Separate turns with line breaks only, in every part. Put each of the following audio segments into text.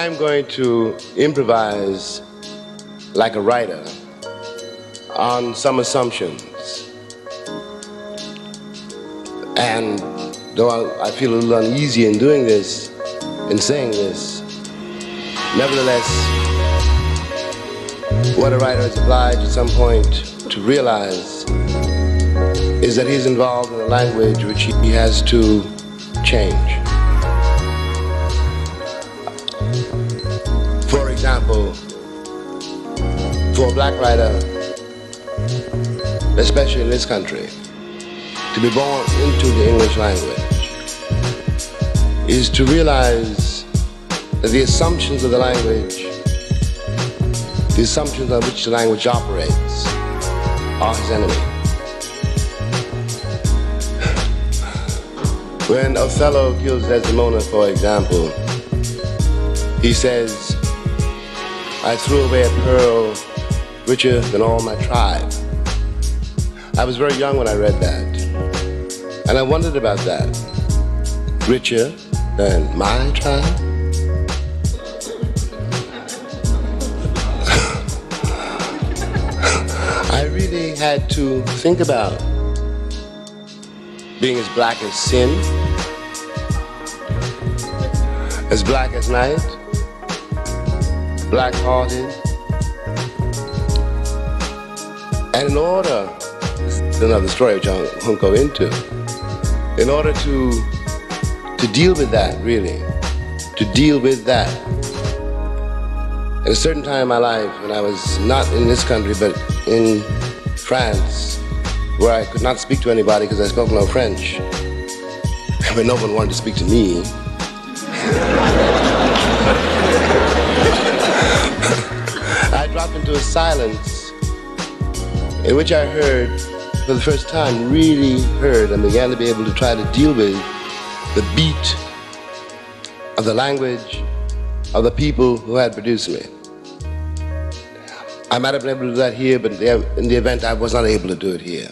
I'm going to improvise like a writer on some assumptions. And though I feel a little uneasy in doing this, in saying this, nevertheless, what a writer is obliged at some point to realize is that he's involved in a language which he has to change. For example, for a black writer, especially in this country, to be born into the English language is to realize that the assumptions of the language, the assumptions on which the language operates, are his enemy. When Othello kills Desdemona, for example, he says, I threw away a pearl richer than all my tribe. I was very young when I read that, and I wondered about that. Richer than my tribe? I really had to think about being as black as sin, as black as night, black-hearted. And in order, this is another story which I won't go into, in order to deal with that, really, to deal with that, at a certain time in my life, when I was not in this country, but in France, where I could not speak to anybody because I spoke no French, but no one wanted to speak to me. I dropped into a silence in which I heard, for the first time, really heard, and began to be able to try to deal with the beat of the language of the people who had produced me. I might have been able to do that here, but in the event I was not able to do it here.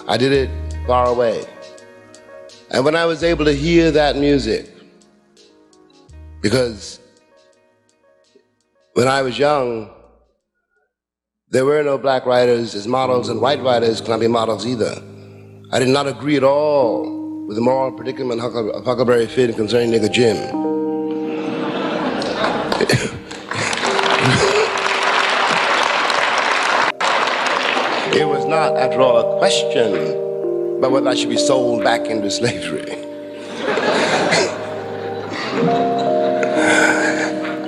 I did it far away. And when I was able to hear that music, because when I was young, there were no black writers as models, and white writers could not be models either. I did not agree at all with the moral predicament of Huckleberry Finn concerning Nigger Jim. It was not, after all, a question about whether I should be sold back into slavery.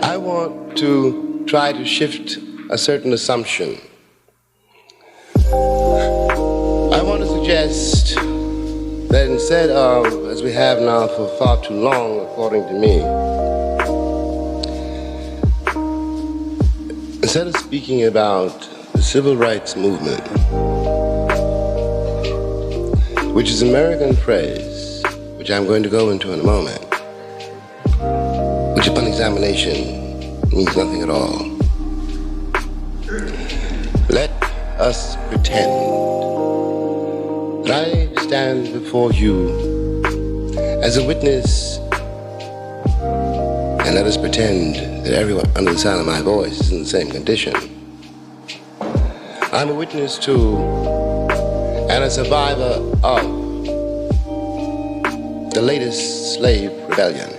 I want to try to shift a certain assumption. I want to suggest that instead of, as we have now for far too long, according to me, instead of speaking about the civil rights movement, which is an American phrase, which I'm going to go into in a moment, which upon examination means nothing at all. Let us pretend that I stand before you as a witness, and let us pretend that everyone under the sound of my voice is in the same condition. I'm a witness to and a survivor of the latest slave rebellion.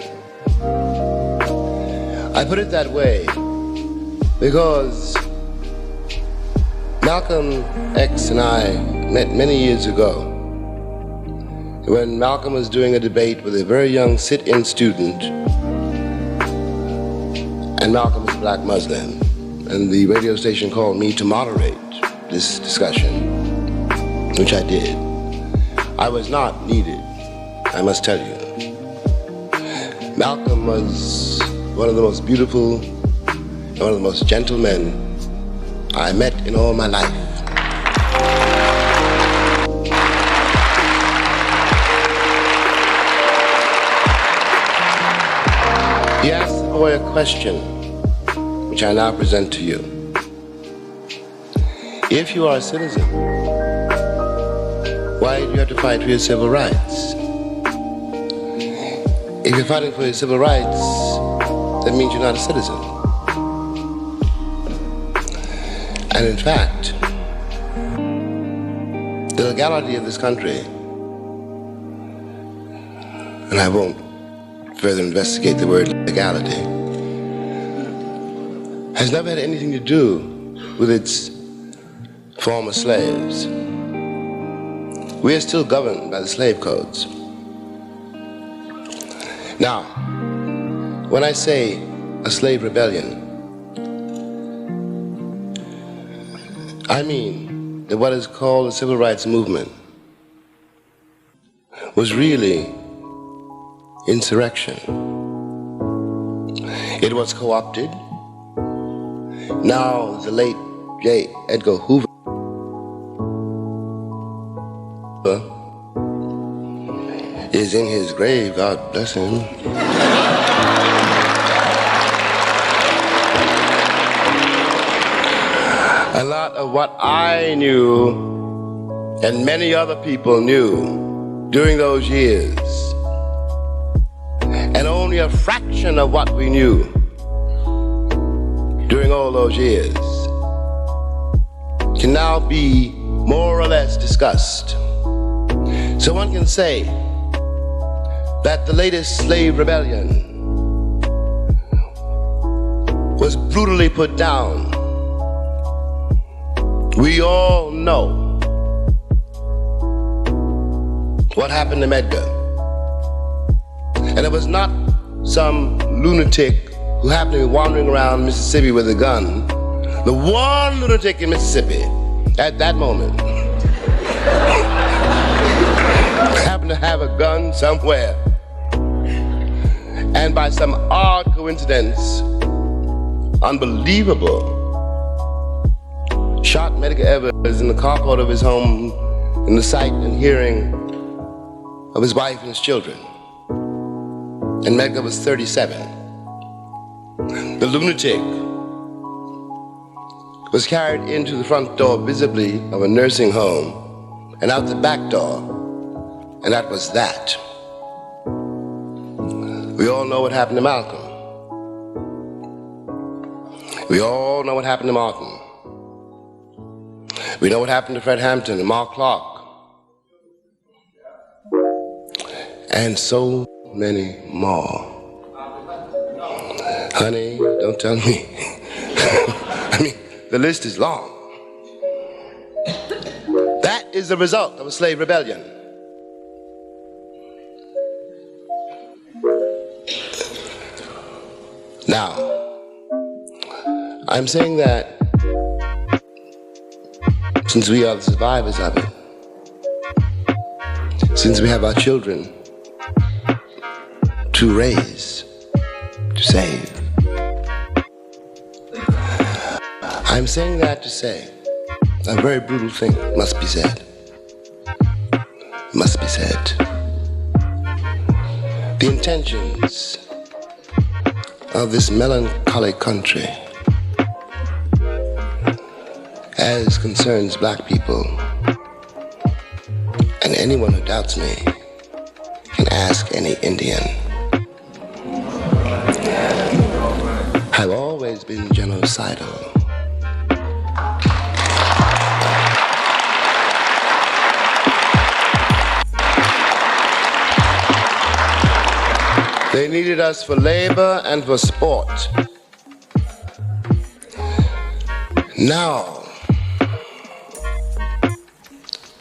I put it that way because Malcolm X and I met many years ago when Malcolm was doing a debate with a very young sit-in student, and Malcolm was a black Muslim, and the radio station called me to moderate this discussion, which I did. I was not needed, I must tell you. Malcolm was one of the most beautiful, one of the most gentle men I met in all my life. He asked the boy a question, which I now present to you. If you are a citizen, why do you have to fight for your civil rights? If you're fighting for your civil rights, that means you're not a citizen. And in fact, the legality of this country, and I won't further investigate the word legality, has never had anything to do with its former slaves. We are still governed by the slave codes. Now, when I say a slave rebellion, I mean that what is called the civil rights movement was really insurrection. It was co-opted. Now the late J. Edgar Hoover is in his grave, God bless him. A lot of what I knew and many other people knew during those years, and only a fraction of what we knew during all those years, can now be more or less discussed. So one can say that the latest slave rebellion was brutally put down. We all know what happened to Medgar. And it was not some lunatic who happened to be wandering around Mississippi with a gun. The one lunatic in Mississippi at that moment happened to have a gun somewhere, and by some odd coincidence, unbelievable, shot Medgar Evers in the carport of his home in the sight and hearing of his wife and his children. And Medgar was 37. The lunatic was carried into the front door visibly of a nursing home and out the back door, and that was that. We all know what happened to Malcolm. We all know what happened to Martin. We know what happened to Fred Hampton and Mark Clark. And so many more. Honey, don't tell me. I mean, the list is long. That is the result of a slave rebellion. Now, I'm saying that since we are the survivors of it, since we have our children to raise, to save, I'm saying that to say a very brutal thing must be said. Must be said. The intentions of this melancholy country as concerns black people, and anyone who doubts me can ask any Indian, have always been genocidal. They needed us for labor and for sport. Now,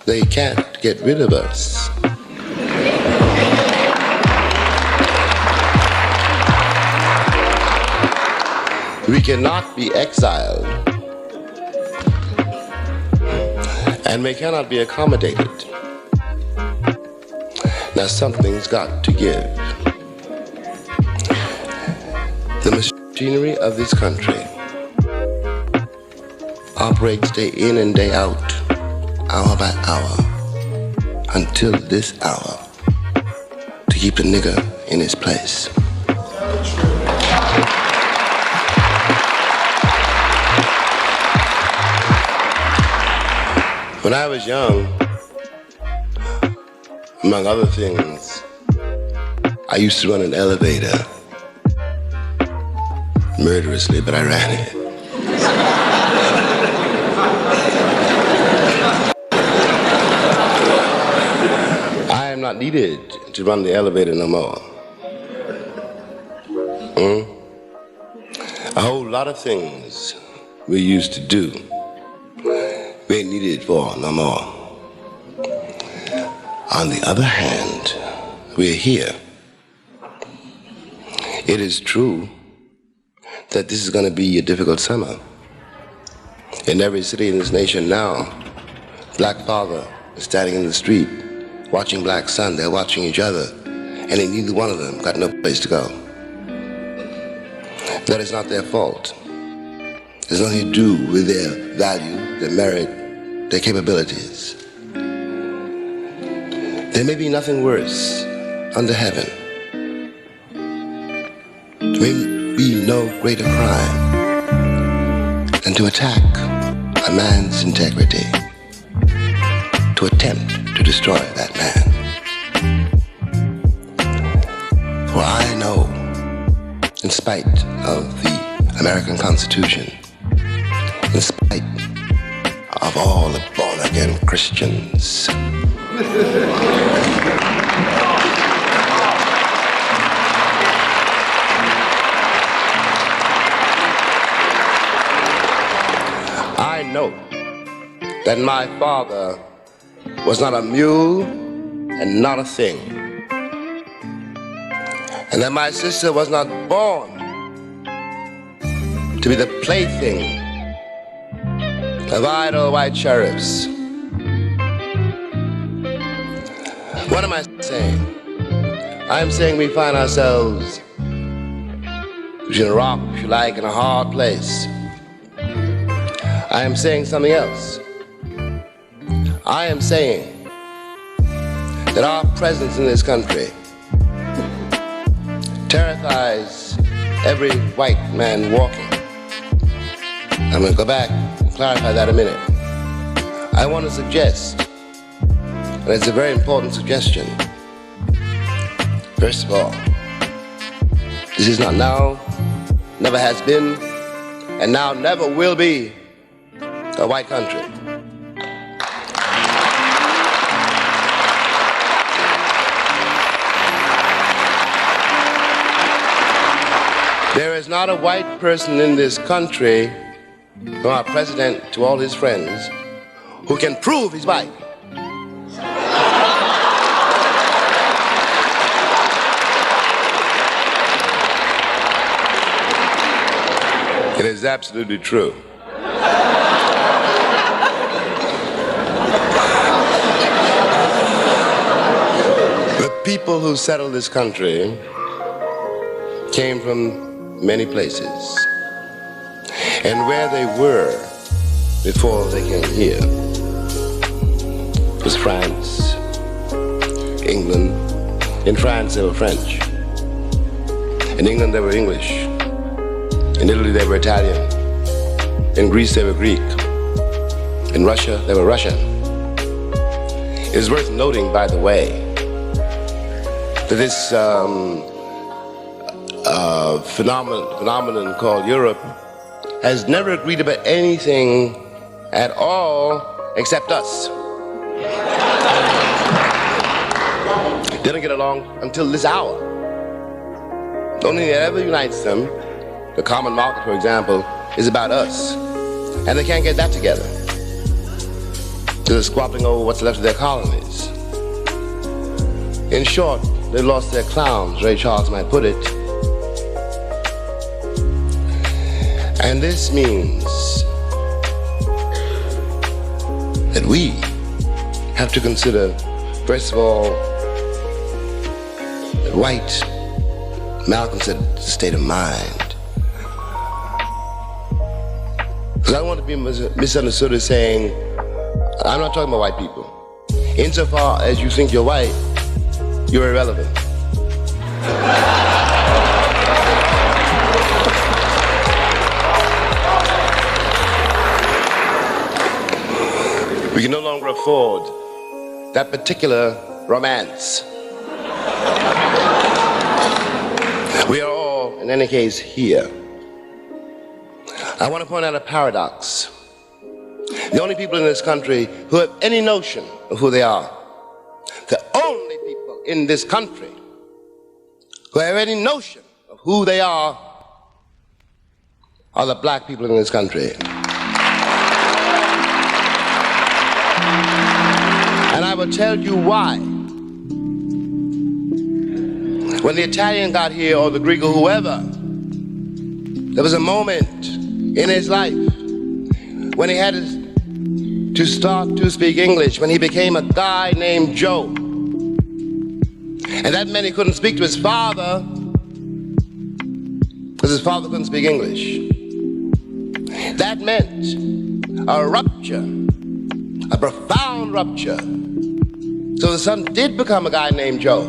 they can't get rid of us. We cannot be exiled, and we cannot be accommodated. Now something's got to give. The machinery of this country operates day in and day out, hour by hour, until this hour, to keep the nigger in his place. When I was young, among other things, I used to run an elevator murderously, but I ran it. I am not needed to run the elevator no more. A whole lot of things we used to do, we ain't needed for no more. On the other hand, we're here. It is true that this is going to be a difficult summer. In every city in this nation now, black father is standing in the street, watching black son. They're watching each other, and neither one of them got no place to go. That is not their fault. It's nothing to do with their value, their merit, their capabilities. There may be nothing worse under heaven. There may be no greater crime than to attack a man's integrity, to attempt to destroy that man. For I know, in spite of the American Constitution, in spite of all the born-again Christians, I know that my father was not a mule and not a thing, and that my sister was not born to be the plaything of idle white sheriffs. What am I saying? I'm saying we find ourselves between a rock, if you like, and a hard place. I am saying something else. I am saying that our presence in this country terrifies every white man walking. I'm going to go back and clarify that a minute. I want to suggest, and it's a very important suggestion, first of all, this is not now, never has been, and now never will be a white country. There is not a white person in this country, from our president to all his friends, who can prove he's white. It is absolutely true. The people who settled this country came from many places, and where they were before they came here was France, England. In France they were French. In England they were English. In Italy they were Italian. In Greece they were Greek. In Russia they were Russian. It is worth noting, by the way, that this phenomenon called Europe has never agreed about anything at all except us. They don't get along until this hour. The only thing that ever unites them, the common market, for example, is about us. And they can't get that together. So they're squabbling over what's left of their colonies. In short, they lost their clowns, Ray Charles might put it. And this means that we have to consider, first of all, that white, Malcolm said, state of mind. Because I don't want to be misunderstood as saying, I'm not talking about white people. Insofar as you think you're white, you're irrelevant. We can no longer afford that particular romance. We are all, in any case, here. I want to point out a paradox. The only people in this country who have any notion of who they are, the only people in this country who have any notion of who they are the black people in this country. And I will tell you why. When the Italian got here, or the Greek, or whoever, there was a moment in his life when he had to start to speak English, when he became a guy named Joe. And that meant he couldn't speak to his father because his father couldn't speak English. That meant a rupture, a profound rupture. So the son did become a guy named Joe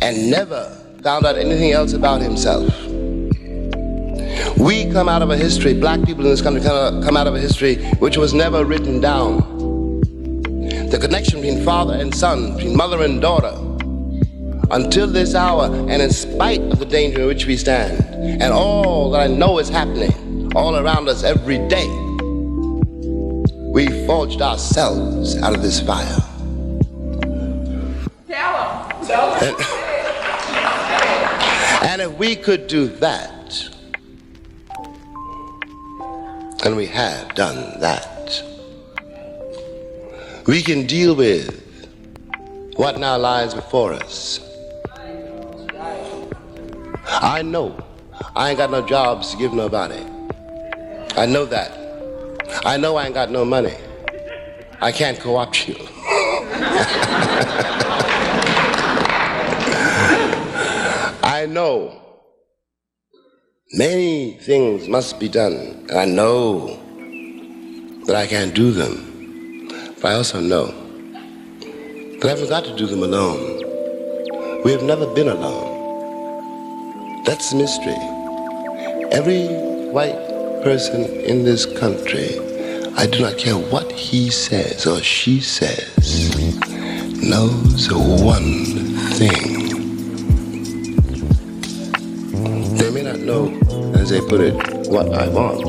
and never found out anything else about himself. We come out of a history, black people in this country come out of a history which was never written down. The connection between father and son, between mother and daughter, until this hour, and in spite of the danger in which we stand, and all that I know is happening all around us every day, we forged ourselves out of this fire. And if we could do that, and we have done that, we can deal with what now lies before us. I know I ain't got no jobs to give nobody. I know that. I know I ain't got no money. I can't co-opt you. I know many things must be done, and I know that I can't do them, but I also know that I haven't got to do them alone. We have never been alone. That's the mystery. Every white person in this country, I do not care what he says or she says, knows one thing. They may not know, as they put it, what I want,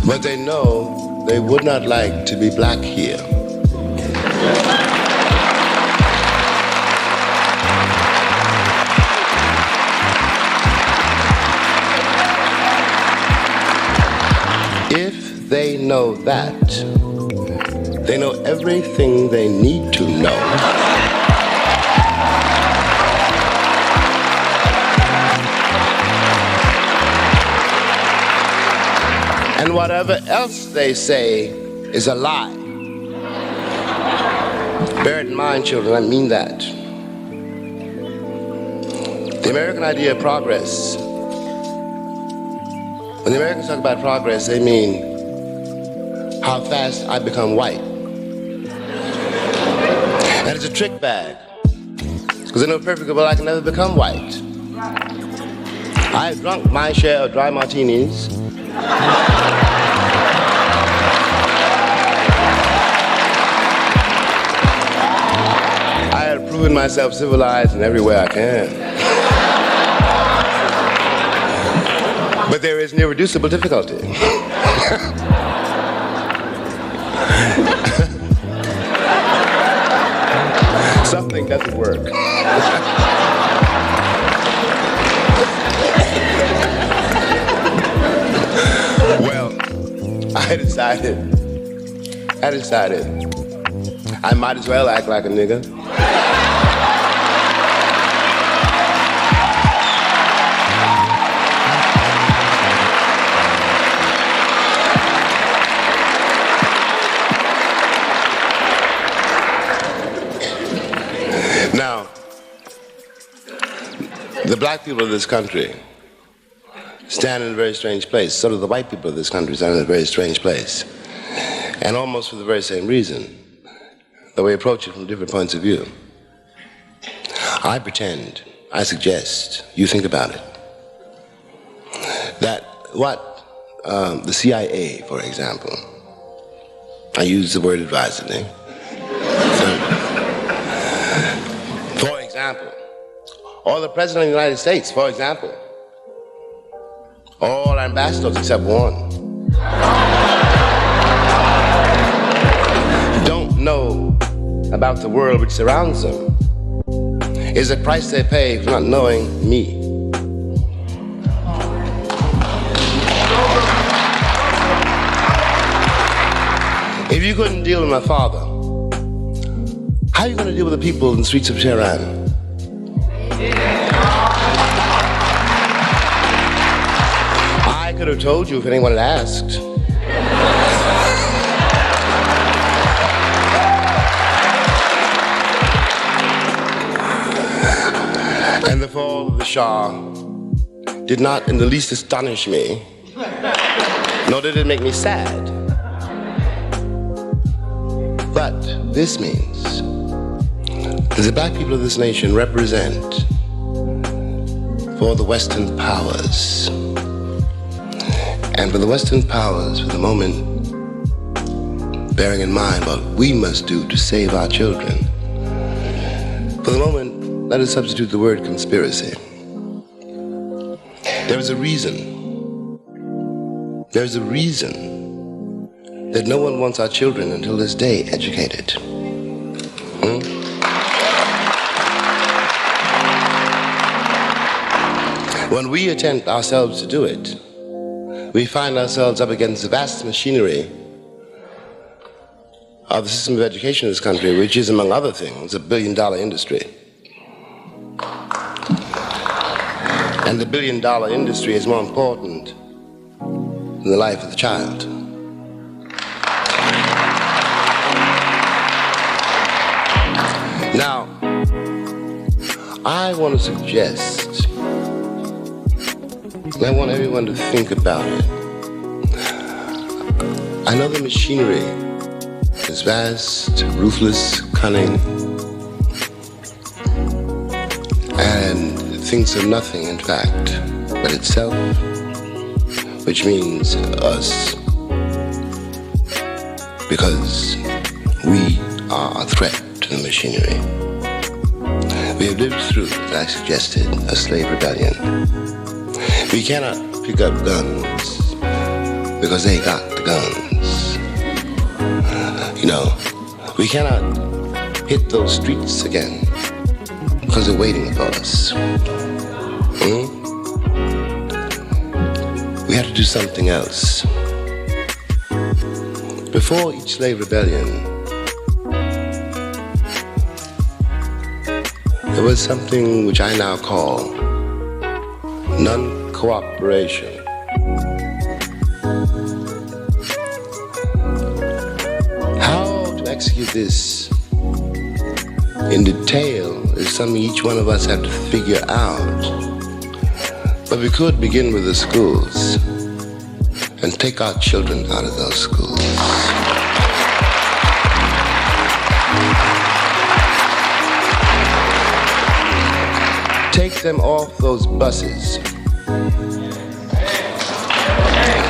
but they know they would not like to be black here. If they know that, they know everything they need to know. And whatever else they say is a lie. Bear it in mind, children, I mean that. The American idea of progress, when the Americans talk about progress, they mean how fast I become white. And it's a trick bag, because they know perfectly well I can never become white. I've drunk my share of dry martinis. I have proven myself civilized in every way I can. But there is an irreducible difficulty. Something doesn't work. Well, I decided I might as well act like a nigga. Now, the black people of this country stand in a very strange place. So do the white people of this country stand in a very strange place. And almost for the very same reason, though we approach it from different points of view. I pretend, I suggest, you think about it, that what the CIA, for example, I use the word advisedly, for example, or the President of the United States, for example, All ambassadors except one don't know about the world which surrounds them. Is the price they pay for not knowing me. If you couldn't deal with my father, how are you going to deal with the people in the streets of Tehran? I could have told you if anyone had asked. And the fall of the Shah did not in the least astonish me, nor did it make me sad. But this means that the black people of this nation represent for the Western powers. And for the Western powers, for the moment, bearing in mind what we must do to save our children, for the moment, let us substitute the word conspiracy. There's a reason that no one wants our children until this day educated. When we attempt ourselves to do it, we find ourselves up against the vast machinery of the system of education in this country, which is, among other things, a billion-dollar industry. And the billion-dollar industry is more important than the life of the child. Now, I want to suggest, and I want everyone to think about it. I know the machinery is vast, ruthless, cunning, and thinks of nothing, in fact, but itself, which means us, because we are a threat to the machinery. We have lived through, as I suggested, a slave rebellion. We cannot pick up guns because they got the guns. You know, we cannot hit those streets again because they're waiting for us. We have to do something else. Before each slave rebellion, there was something which I now call non-cooperation. How to execute this in detail is something each one of us have to figure out. But we could begin with the schools and take our children out of those schools. Take them off those buses.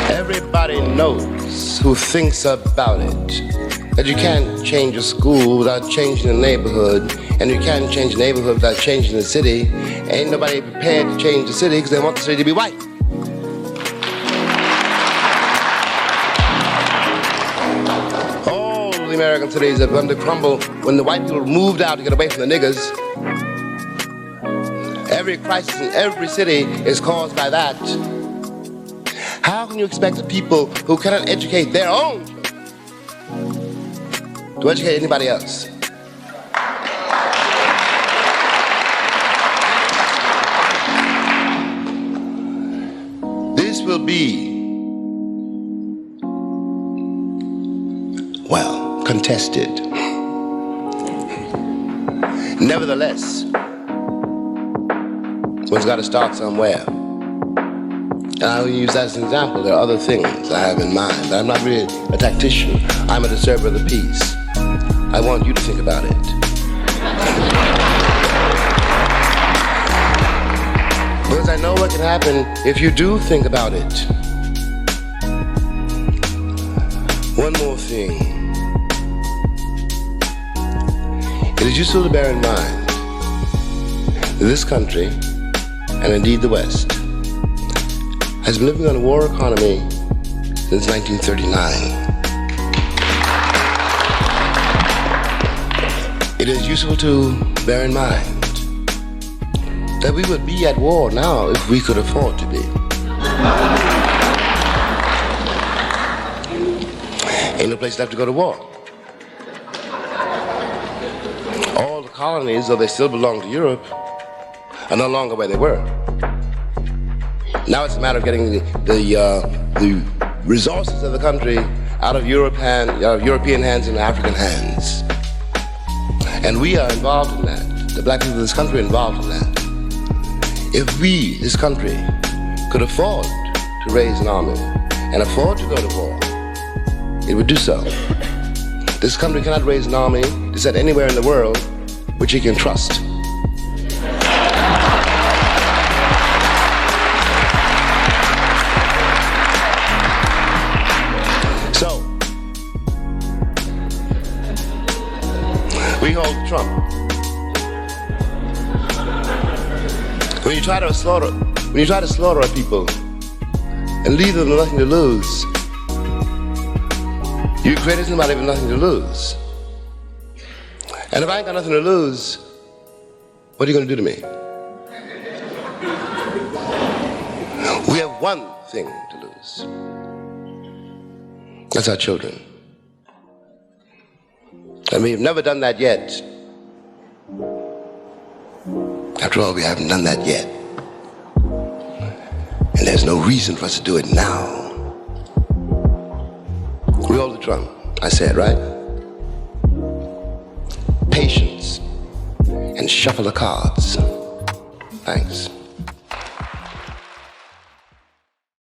Everybody knows who thinks about it that you can't change a school without changing the neighborhood, and you can't change the neighborhood without changing the city. Ain't nobody prepared to change the city because they want the city to be white. All the American cities have begun to crumble when the white people moved out to get away from the niggers. Every crisis in every city is caused by that. How can you expect the people who cannot educate their own children to educate anybody else? This will be, well, contested. Nevertheless, one's got to start somewhere. And I will use that as an example. There are other things I have in mind, but I'm not really a tactician. I'm a disturber of the peace. I want you to think about it. Because I know what can happen if you do think about it. One more thing. It is useful to bear in mind that this country, and indeed the West, has been living on a war economy since 1939. It is useful to bear in mind that we would be at war now if we could afford to be. Ain't no place left to go to war. All the colonies, though they still belong to Europe, are no longer where they were. Now it's a matter of getting the resources of the country out of European hands into African hands. And we are involved in that. The black people of this country are involved in that. If we, this country, could afford to raise an army and afford to go to war, it would do so. This country cannot raise an army to send anywhere in the world which it can trust. So, we hold Trump. When you try to slaughter our people and leave them with nothing to lose, you created somebody with nothing to lose. And if I ain't got nothing to lose, what are you going to do to me? We have one thing to lose. That's our children. And we've never done that yet. After all, we haven't done that yet. And there's no reason for us to do it now. We hold the drum. I said, right? Patience and shuffle the cards. Thanks.